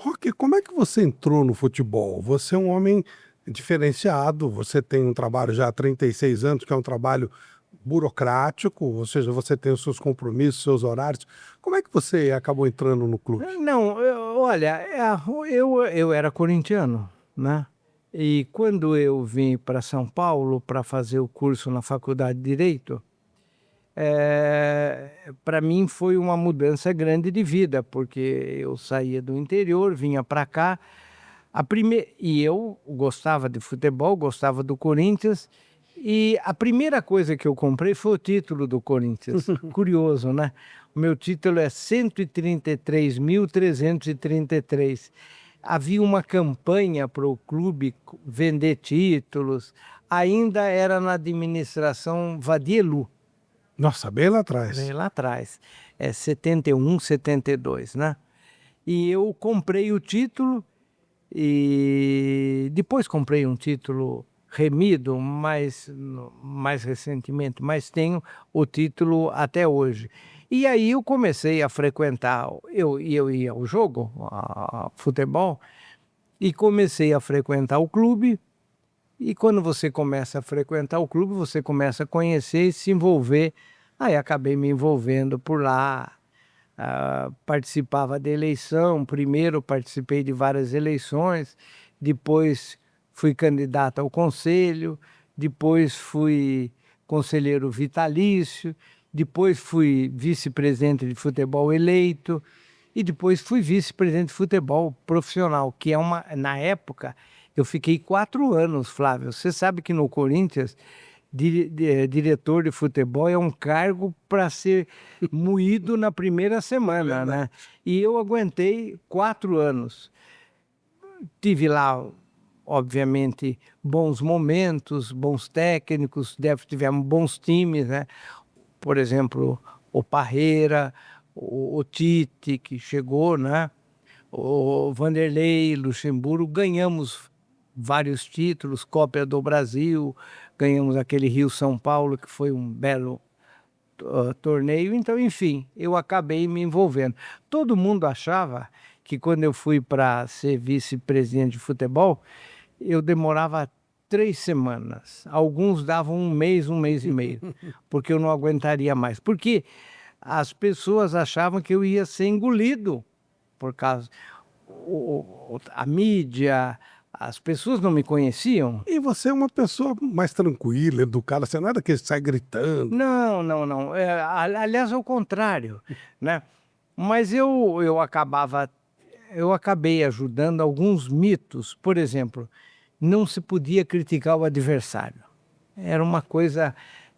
Roque, como é que você entrou no futebol? Você é um homem diferenciado, você tem um trabalho já há 36 anos, que é um trabalho burocrático, ou seja, você tem os seus compromissos, seus horários. Como é que você acabou entrando no clube? Não, olha, eu era corintiano, né? E quando eu vim para São Paulo para fazer o curso na Faculdade de Direito, para mim foi uma mudança grande de vida, porque eu saía do interior, vinha para cá, e eu gostava de futebol, gostava do Corinthians, e a primeira coisa que eu comprei foi o título do Corinthians. Curioso, né? O meu título é 133.333. Havia uma campanha para o clube vender títulos, ainda era na administração Vadielu, Nossa, bem lá bem atrás. lá atrás, 71, 72, né? E eu comprei o título e depois comprei um título remido, mais recentemente, mas tenho o título até hoje. E aí eu comecei a frequentar, eu ia ao jogo, a futebol, e comecei a frequentar o clube, e quando você começa a frequentar o clube, você começa a conhecer e se envolver. Aí acabei me envolvendo por lá, participava de eleição, primeiro participei de várias eleições, depois fui candidato ao conselho, depois fui conselheiro vitalício, depois fui vice-presidente de futebol eleito e depois fui vice-presidente de futebol profissional, que é na época, eu fiquei 4 anos, Flávio. Você sabe que no Corinthians diretor de futebol é um cargo para ser moído na primeira semana, né? E eu aguentei 4 anos. Tive lá, obviamente, bons momentos, bons técnicos, tivemos bons times, né? Por exemplo, o Parreira, o Tite, que chegou, né? O Vanderlei, Luxemburgo, ganhamos vários títulos, Copa do Brasil, ganhamos aquele Rio-São Paulo, que foi um belo torneio. Então, enfim, eu acabei me envolvendo. Todo mundo achava que quando eu fui para ser vice-presidente de futebol, eu demorava 3 semanas. Alguns davam um mês e meio, porque eu não aguentaria mais. Porque as pessoas achavam que eu ia ser engolido por causa a mídia, as pessoas não me conheciam. E você é uma pessoa mais tranquila, educada, você não é daquele que sai gritando. Não, não, não. Aliás, ao contrário, né? Mas eu acabei ajudando alguns mitos. Por exemplo, não se podia criticar o adversário. Era uma coisa,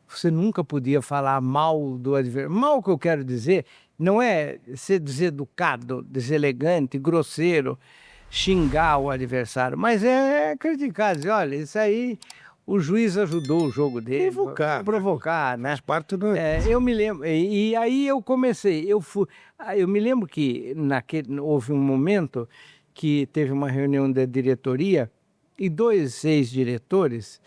você nunca podia falar mal do adversário. Mal que eu quero dizer, não é ser deseducado, deselegante, grosseiro, xingar o adversário, mas é criticar, dizer, olha, isso aí o juiz ajudou o jogo dele, Provocar, né? provocar, Faz né? parte do. Eu me lembro, e aí eu comecei, eu me lembro que houve um momento que teve uma reunião da diretoria e 2 ex-diretores,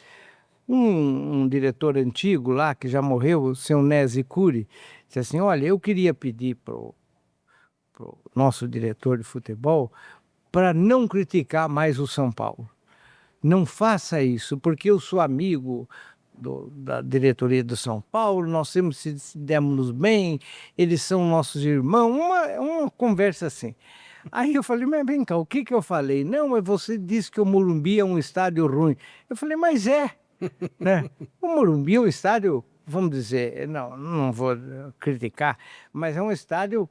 um diretor antigo lá, que já morreu, o seu Nesi Curi, disse assim, olha, eu queria pedir pro nosso diretor de futebol para não criticar mais o São Paulo. Não faça isso, porque eu sou amigo da diretoria do São Paulo, nós sempre se demos bem, eles são nossos irmãos, uma conversa assim. Aí eu falei, mas vem cá, o que que eu falei? Não, mas você disse que o Morumbi é um estádio ruim. Eu falei, mas né? O Morumbi é um estádio, vamos dizer, não vou criticar, mas é um estádio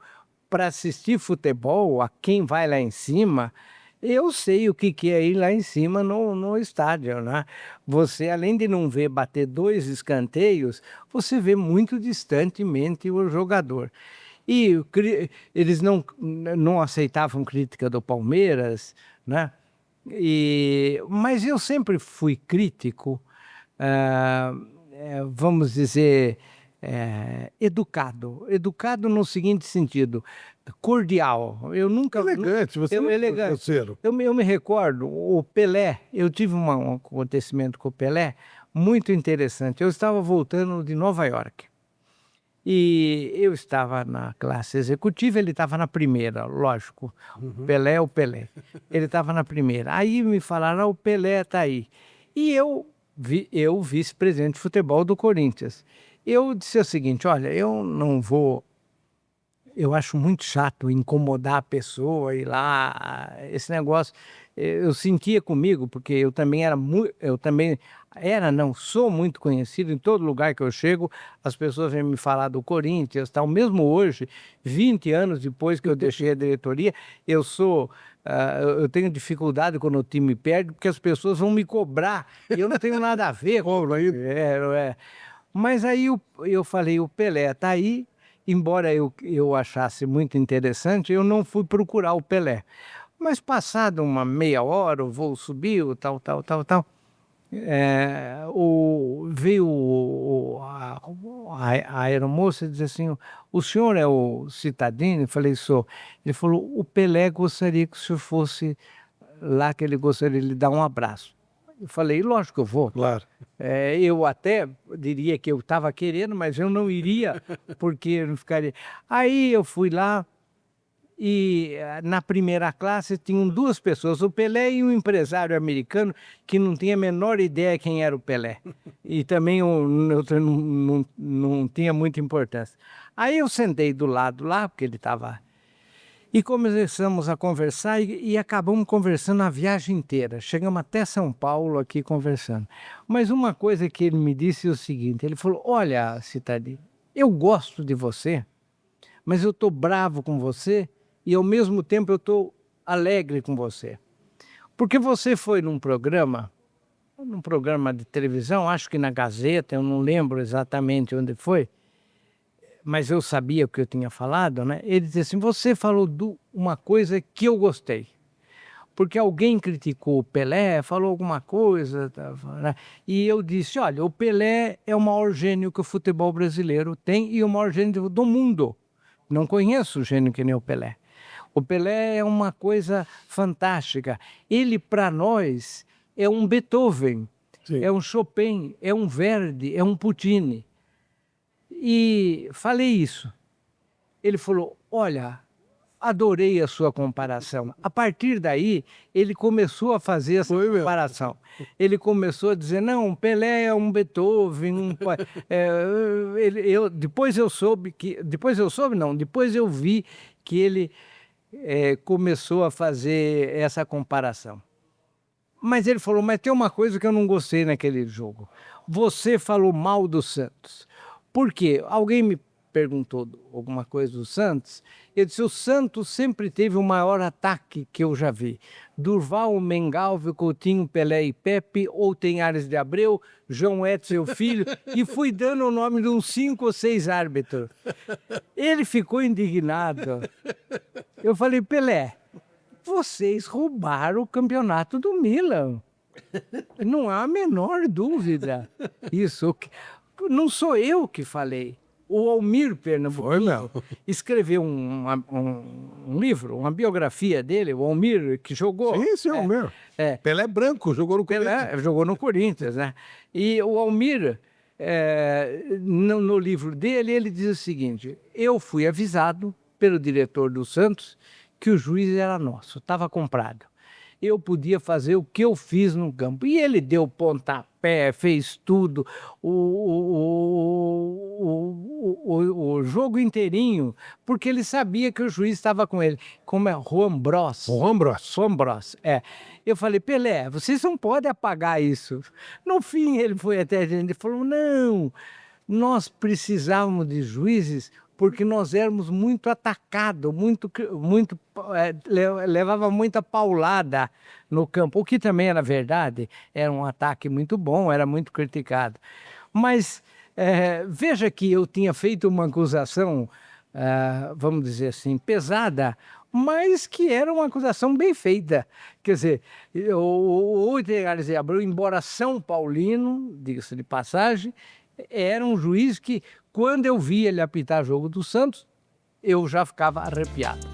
para assistir futebol, a quem vai lá em cima, eu sei o que é ir lá em cima no estádio, né? Você, além de não ver bater 2 escanteios, você vê muito distantemente o jogador. E eles não aceitavam crítica do Palmeiras, né? Mas eu sempre fui crítico, vamos dizer, educado no seguinte sentido, cordial. Eu nunca, Elegante, você não é elegante. grosseiro. Eu me recordo, o Pelé, eu tive um acontecimento com o Pelé muito interessante. Eu estava voltando de Nova York E eu estava na classe executiva, ele estava na primeira, lógico. Pelé é o Pelé. Ele estava na primeira. Aí me falaram, o Pelé está aí. E eu, vice-presidente de futebol do Corinthians. Eu disse o seguinte, olha, eu não vou... Eu acho muito chato incomodar a pessoa, ir lá, esse negócio. Eu sentia comigo, porque eu também sou muito conhecido em todo lugar que eu chego, as pessoas vêm me falar do Corinthians, tal. Mesmo hoje, 20 anos depois que eu deixei a diretoria, eu tenho dificuldade quando o time perde, porque as pessoas vão me cobrar, e eu não tenho nada a ver com isso. Mas aí eu falei, o Pelé está aí. Embora eu achasse muito interessante, eu não fui procurar o Pelé. Mas passada uma meia hora, o voo subiu, tal. Veio a aeromoça e disse assim, o senhor é o Cittadini? Eu falei, sou. Ele falou, o Pelé gostaria que o senhor fosse lá, que ele gostaria de lhe dar um abraço. Eu falei, lógico que eu vou. Claro. Eu até diria que eu estava querendo, mas eu não iria, porque eu não ficaria... Aí eu fui lá e na primeira classe tinham duas pessoas, o Pelé e um empresário americano que não tinha a menor ideia quem era o Pelé. E também não tinha muita importância. Aí eu sentei do lado lá, porque ele estava... E começamos a conversar e acabamos conversando a viagem inteira. Chegamos até São Paulo aqui conversando. Mas uma coisa que ele me disse é o seguinte, ele falou, olha, Cittadini, eu gosto de você, mas eu estou bravo com você e ao mesmo tempo eu estou alegre com você. Porque você foi num programa de televisão, acho que na Gazeta, eu não lembro exatamente onde foi, mas eu sabia o que eu tinha falado, né? Ele disse assim, você falou uma coisa que eu gostei. Porque alguém criticou o Pelé, falou alguma coisa, né? E eu disse, olha, o Pelé é o maior gênio que o futebol brasileiro tem e o maior gênio do mundo. Não conheço gênio que nem o Pelé. O Pelé é uma coisa fantástica. Ele, para nós, é um Beethoven, Sim. É um Chopin, é um Verdi, é um Puccini. E falei isso. Ele falou, olha, adorei a sua comparação. A partir daí, ele começou a fazer essa comparação. Ele começou a dizer, não, Pelé é um Beethoven, depois eu vi que ele começou a fazer essa comparação. Mas ele falou, mas tem uma coisa que eu não gostei naquele jogo. Você falou mal do Santos. Por quê? Alguém me perguntou alguma coisa do Santos, eu disse, o Santos sempre teve o maior ataque que eu já vi. Durval, Mengalvio, Coutinho, Pelé e Pepe, ou tem Ares de Abreu, João Edson, filho, e fui dando o nome de uns 5 ou 6 árbitros. Ele ficou indignado. Eu falei, Pelé, vocês roubaram o campeonato do Milan. Não há a menor dúvida. Isso... Não sou eu que falei. O Almir Pernambucano escreveu um livro, uma biografia dele, o Almir, que jogou... Sim, Almir. Pelé branco, jogou no Corinthians. Pelé jogou no Corinthians, né? E o Almir, no livro dele, ele diz o seguinte, eu fui avisado pelo diretor do Santos que o juiz era nosso, estava comprado. Eu podia fazer o que eu fiz no campo. E ele deu pontapé, fez tudo, o jogo inteirinho, porque ele sabia que o juiz estava com ele. Como é? Juan Bros. Juan Bros. Eu falei, Pelé, vocês não podem apagar isso. No fim, ele foi até a gente e falou, não, nós precisávamos de juízes porque nós éramos muito atacados, levava muita paulada no campo, o que também era verdade, era um ataque muito bom, era muito criticado. Mas veja que eu tinha feito uma acusação, vamos dizer assim, pesada, mas que era uma acusação bem feita. Quer dizer, o Ares de Abreu, embora São Paulino, diga-se de passagem, era um juiz que, quando eu via ele apitar jogo do Santos, eu já ficava arrepiado.